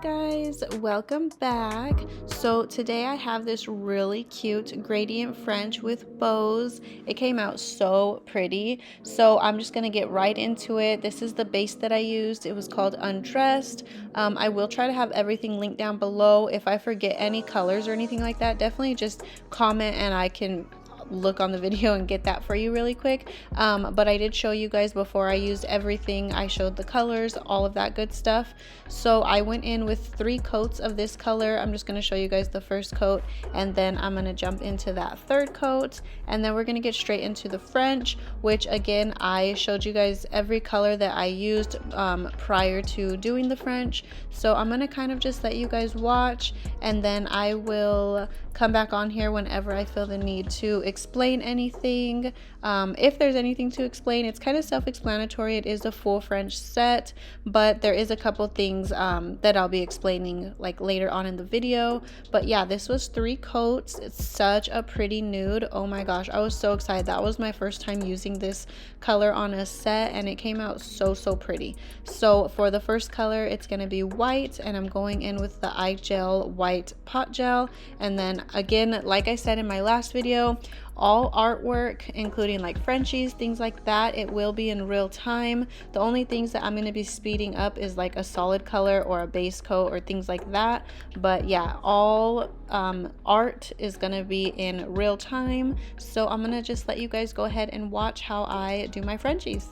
guys, welcome back. So today I have this really cute gradient French with bows. It came out so pretty, so I'm just gonna get right into it. This is the base that I used. It was called Undressed. I will try to have everything linked down below. If I forget any colors or anything like that, definitely just comment and I can look on the video and get that for you really quick. But I did show you guys before I used everything. I showed the colors, all of that good stuff. So I went in with 3 coats of this color. I'm just going to show you guys the first coat, and then I'm going to jump into that 3rd coat, and then we're going to get straight into the French, which again I showed you guys every color that I used prior to doing the French. So I'm going to kind of just let you guys watch, and then I will come back on here whenever I feel the need to explain anything. If there's anything to explain, it's kind of self-explanatory. It is a full French set, but there is a couple things that I'll be explaining like later on in the video. But yeah, this was 3 coats. It's such a pretty nude. Oh my gosh, I was so excited. That was my first time using this color on a set, and it came out so pretty. So for the first color, it's going to be white, and I'm going in with the Igel White Pot Gel. And then again, like I said in my last video, all artwork, including like Frenchies, things like that, it will be in real time. The only things that I'm going to be speeding up is like a solid color or a base coat or things like that. But yeah, all art is going to be in real time. So I'm going to just let you guys go ahead and watch how I do my Frenchies.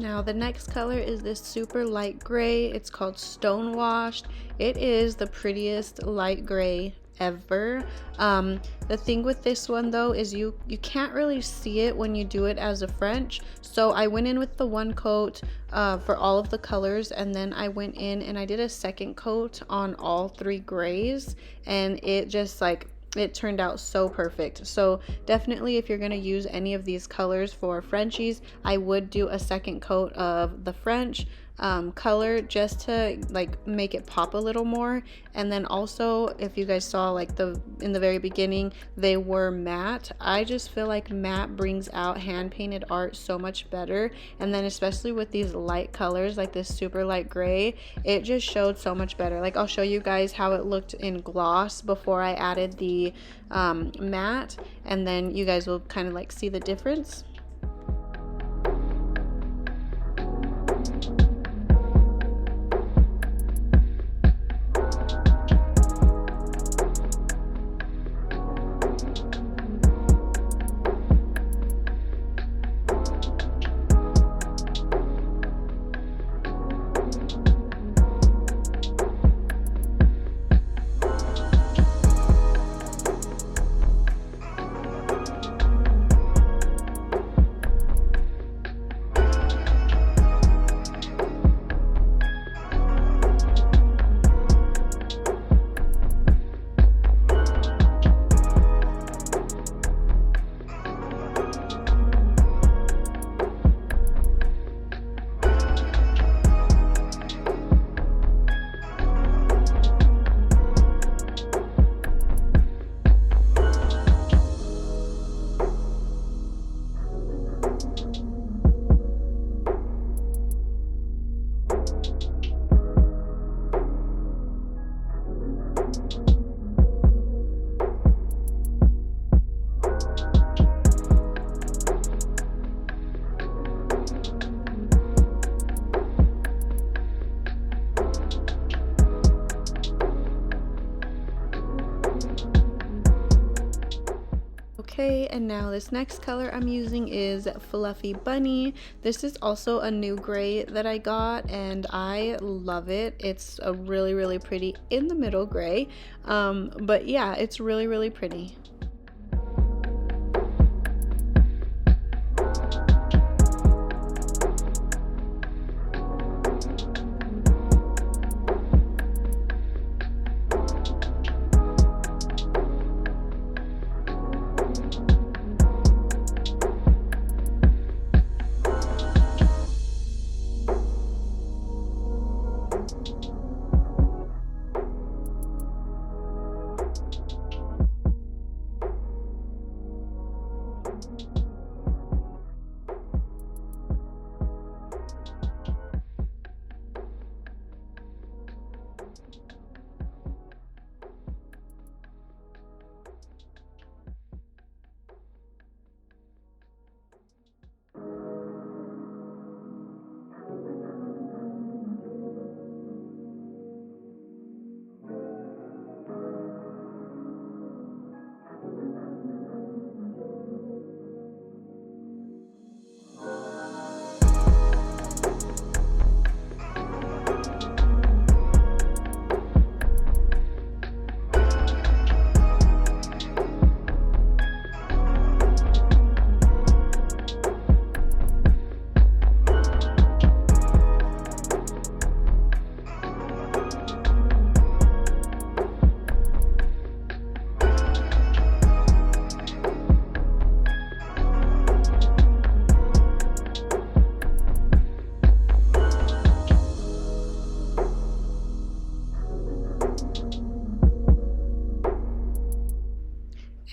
Now the next color is this super light gray. It's called Stonewashed. It is the prettiest light gray ever. The thing with this one though is you can't really see it when you do it as a French. So I went in with the 1 coat for all of the colors, and then I went in and I did a 2nd coat on all 3 grays, and it just like it turned out so perfect. So definitely, if you're going to use any of these colors for Frenchies, I would do a second coat of the French color just to like make it pop a little more. And then also, if you guys saw like in the very beginning, they were matte. I just feel like matte brings out hand painted art so much better. And then especially with these light colors like this super light gray, it just showed so much better. Like I'll show you guys how it looked in gloss before I added the matte, and then you guys will kind of like see the difference. Okay, and now this next color I'm using is Fluffy Bunny. This is also a new gray that I got, and I love it. It's a really pretty in the middle gray, but yeah, it's really pretty.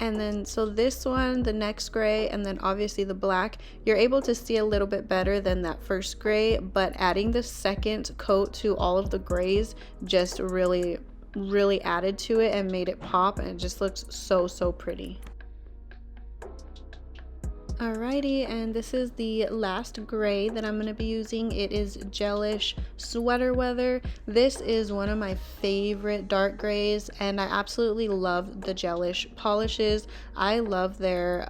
And then so this one, the next gray, and then obviously the black, you're able to see a little bit better than that first gray, but adding the second coat to all of the grays just really added to it and made it pop, and it just looks so pretty. Alrighty, and this is the last gray that I'm going to be using. It is Gelish Sweater Weather. This is one of my favorite dark grays, and I absolutely love the Gelish polishes. I love their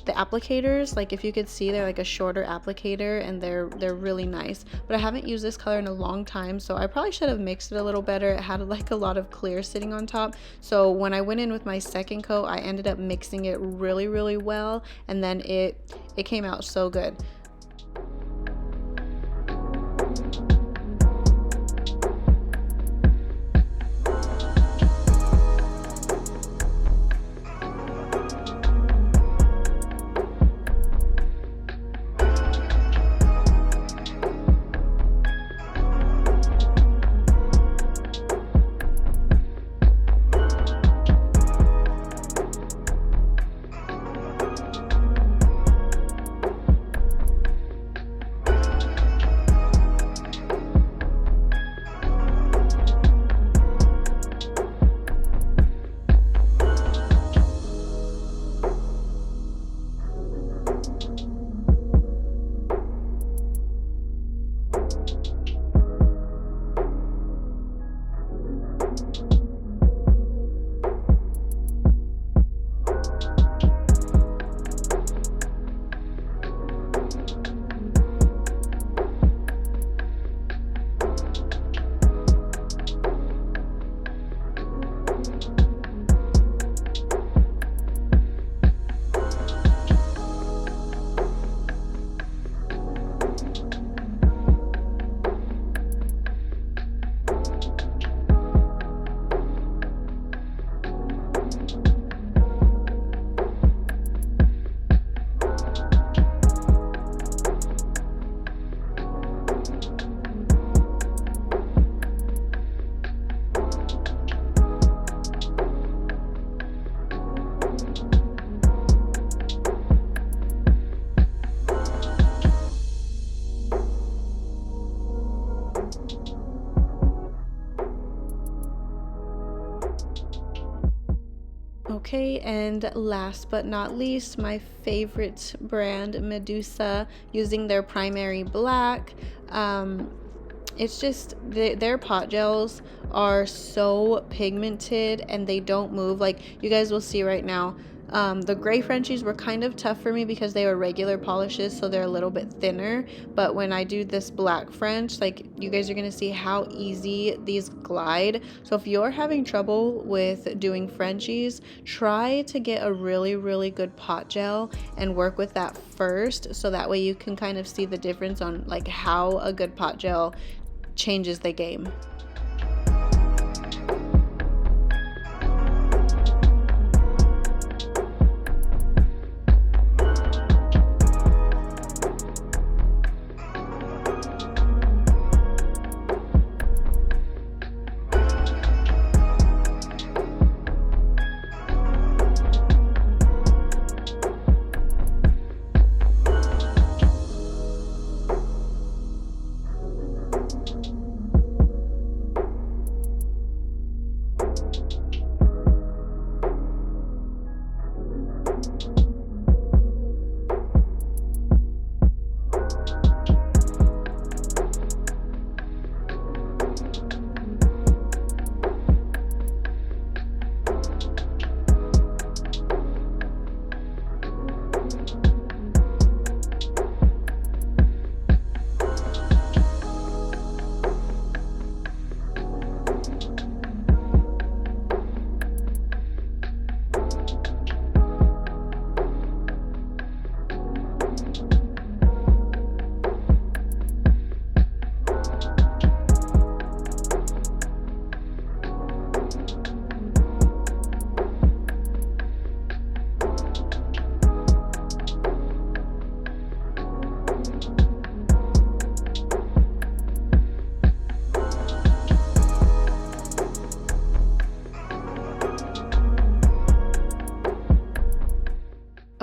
the applicators. Like, if you could see, they're like a shorter applicator, and they're really nice. But I haven't used this color in a long time, so I probably should have mixed it a little better. It had like a lot of clear sitting on top, so when I went in with my second coat, I ended up mixing it really well, and then it came out so good. Okay, and last but not least, my favorite brand, Medusa, using their primary black. It's just their pot gels are so pigmented and they don't move. Like you guys will see right now, the gray Frenchies were kind of tough for me because they were regular polishes, so they're a little bit thinner. But when I do this black French, like you guys are gonna see how easy these glide. So if you're having trouble with doing Frenchies, try to get a really good pot gel and work with that first, so that way you can kind of see the difference on like how a good pot gel changes the game.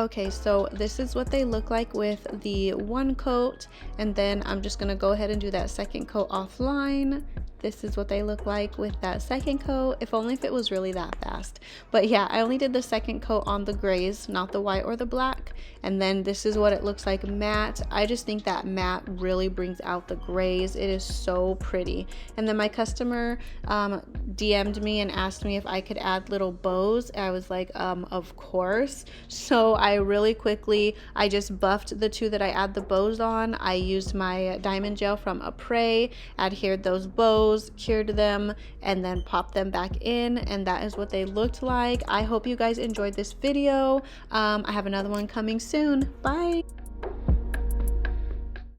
Okay, so this is what they look like with the one coat, and then I'm just gonna go ahead and do that second coat offline. This is what they look like with that second coat. If only if it was really that fast. But yeah, I only did the second coat on the grays, not the white or the black. And then this is what it looks like matte. I just think that matte really brings out the grays. It is so pretty. And then my customer DM'd me and asked me if I could add little bows. I was like, of course. So I really quickly, I just buffed the two that I add the bows on. I used my diamond gel from Apres, adhered those bows, cured them, and then popped them back in, and that is what they looked like. I hope you guys enjoyed this video. I have another one coming soon. Bye.